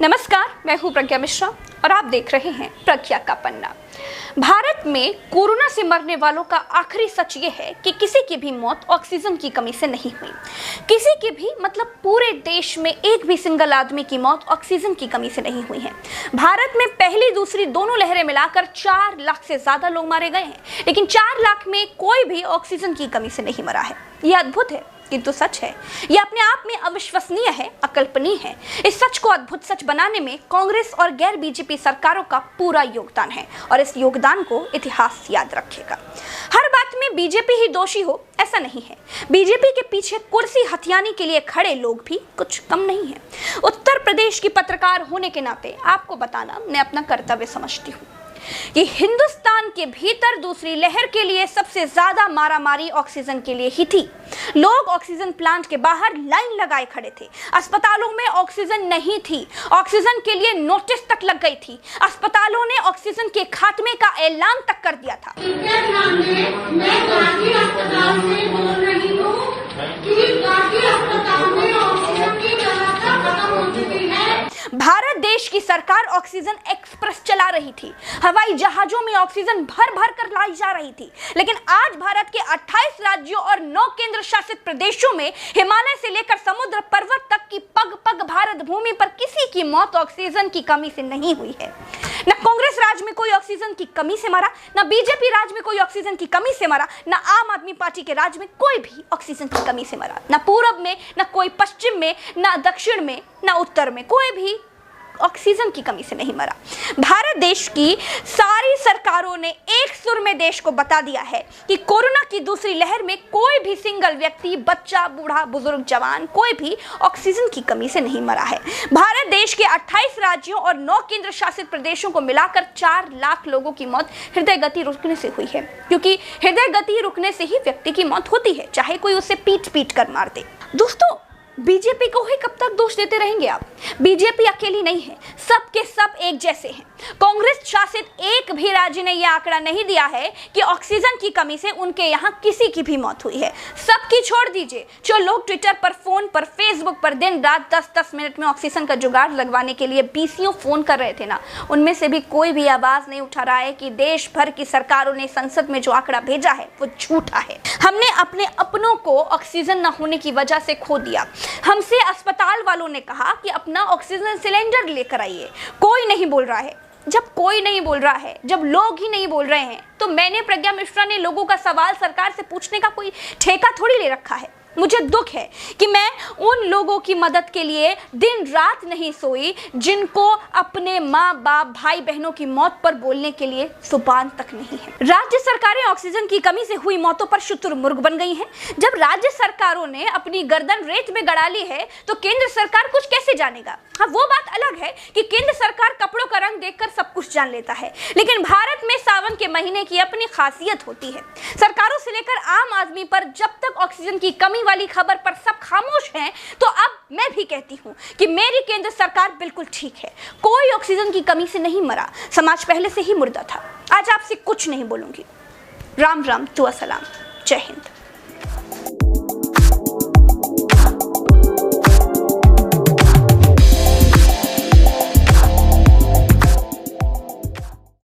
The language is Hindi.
नमस्कार, मैं हूं प्रज्ञा मिश्रा और आप देख रहे हैं प्रज्ञा का पन्ना। भारत में कोरोना से मरने वालों का आखिरी सच ये है कि किसी की भी मौत ऑक्सीजन की कमी से नहीं हुई। किसी की भी मतलब पूरे देश में एक भी सिंगल आदमी की मौत ऑक्सीजन की कमी से नहीं हुई है। भारत में पहली दूसरी दोनों लहरें मिलाकर 4 लाख से ज्यादा लोग मारे गए हैं, लेकिन 4 लाख में कोई भी ऑक्सीजन की कमी से नहीं मरा है। यह अद्भुत है किंतु सच है। यह अपने आप में अविश्वसनीय है, अकल्पनीय है। इस सच को अद्भुत सच बनाने में कांग्रेस और गैर बीजेपी सरकारों का पूरा योगदान है और इस योगदान को इतिहास याद रखेगा। हर बात में बीजेपी ही दोषी हो ऐसा नहीं है। बीजेपी के पीछे कुर्सी हथियाने के लिए खड़े लोग भी कुछ कम नहीं है। उत्तर प्रदेश की पत्रकार होने के नाते आपको बताना मैं अपना कर्तव्य समझती हूँ कि हिंदुस्तान के भीतर दूसरी लहर के लिए सबसे ज्यादा मारामारी ऑक्सीजन के लिए ही थी। लोग ऑक्सीजन प्लांट के बाहर लाइन लगाए खड़े थे। अस्पतालों में ऑक्सीजन नहीं थी, ऑक्सीजन के लिए नोटिस तक लग गई थी। अस्पतालों ने ऑक्सीजन के खात्मे का ऐलान तक कर दिया था। भारत देश की सरकार ऑक्सीजन एक्सप्रेस चला रही थी। हवाई जहाजों में ऑक्सीजन भर भर कर लाई जा रही थी। लेकिन आज भारत के 28 राज्यों और 9 केंद्र शासित प्रदेशों में हिमालय से लेकर समुद्र पर्वत तक की पग पग भारत भूमि पर किसी की मौत ऑक्सीजन की कमी से नहीं हुई है। न कांग्रेस राज में कोई ऑक्सीजन की कमी से मरा, न बीजेपी राज में कोई ऑक्सीजन की कमी से मरा, न आम आदमी पार्टी के राज में कोई भी ऑक्सीजन की कमी से मरा। न पूरब में, न कोई पश्चिम में, न दक्षिण में, न उत्तर में, कोई भी ऑक्सीजन की कमी से नहीं मरा। भारत देश की सारी सरकारों ने एक सुर में देश को बता दिया है कि कोरोना की दूसरी लहर में कोई भी सिंगल व्यक्ति, बच्चा, बूढ़ा, बुजुर्ग, जवान, कोई भी ऑक्सीजन की कमी से नहीं मरा है। भारत देश के 28 राज्यों और 9 केंद्र शासित प्रदेशों को मिलाकर 4 लाख लोगों की मौत हृदय गति रुकने से हुई है, क्योंकि हृदय गति रुकने से ही व्यक्ति की मौत होती है, चाहे कोई उसे पीट पीट कर मार दे। दोस्तों, बीजेपी को ही कब तक दोष देते रहेंगे आप? बीजेपी अकेली नहीं है, सबके सब एक जैसे हैं। कांग्रेस शासित एक भी राज्य ने यह आंकड़ा नहीं दिया है कि ऑक्सीजन की कमी से उनके यहाँ किसी की भी मौत हुई है। सबकी छोड़ दीजिए, जो लोग ट्विटर पर, फोन पर, फेसबुक पर दिन रात 10-10 मिनट में ऑक्सीजन का जुगाड़ लगवाने के लिए बीसियों फोन कर रहे थे ना, उनमें से भी कोई भी आवाज नहीं उठा रहा है कि देश भर की सरकारों ने संसद में जो आंकड़ा भेजा है वो झूठा है। हमने अपने अपनों को ऑक्सीजन न होने की वजह से खो दिया। हमसे अस्पताल वालों ने कहा कि अपना ऑक्सीजन सिलेंडर लेकर आइए। कोई नहीं बोल रहा है। जब कोई नहीं बोल रहा है, जब लोग ही नहीं बोल रहे हैं, तो मैंने, प्रज्ञा मिश्रा ने, लोगों का सवाल सरकार से पूछने का कोई ठेका थोड़ी ले रखा है। मुझे दुख है कि मैं उन लोगों की मदद के लिए दिन रात नहीं सोई जिनको अपने माँ बाप, भाई बहनों की मौत पर बोलने के लिए जुबान तक नहीं है। राज्य सरकारें ऑक्सीजन की कमी से हुई मौतों पर शुतुरमुर्ग बन गई हैं। जब राज्य सरकारों ने अपनी गर्दन रेत में गड़ा ली है तो केंद्र सरकार कुछ कैसे जानेगा? हाँ, वो बात अलग है कि केंद्र सरकार कपड़ों का रंग देखकर सब कुछ जान लेता है, लेकिन भारत में सावन के महीने की अपनी खासियत होती है। सरकारों से लेकर आम आदमी पर जब तक ऑक्सीजन की कमी वाली खबर पर सब खामोश हैं, तो अब मैं भी कहती हूं कि मेरी केंद्र सरकार बिल्कुल ठीक है। कोई ऑक्सीजन की कमी से नहीं मरा। समाज पहले से ही मुर्दा था। आज आपसे कुछ नहीं बोलूंगी। राम राम, दुआ सलाम, जय हिंद।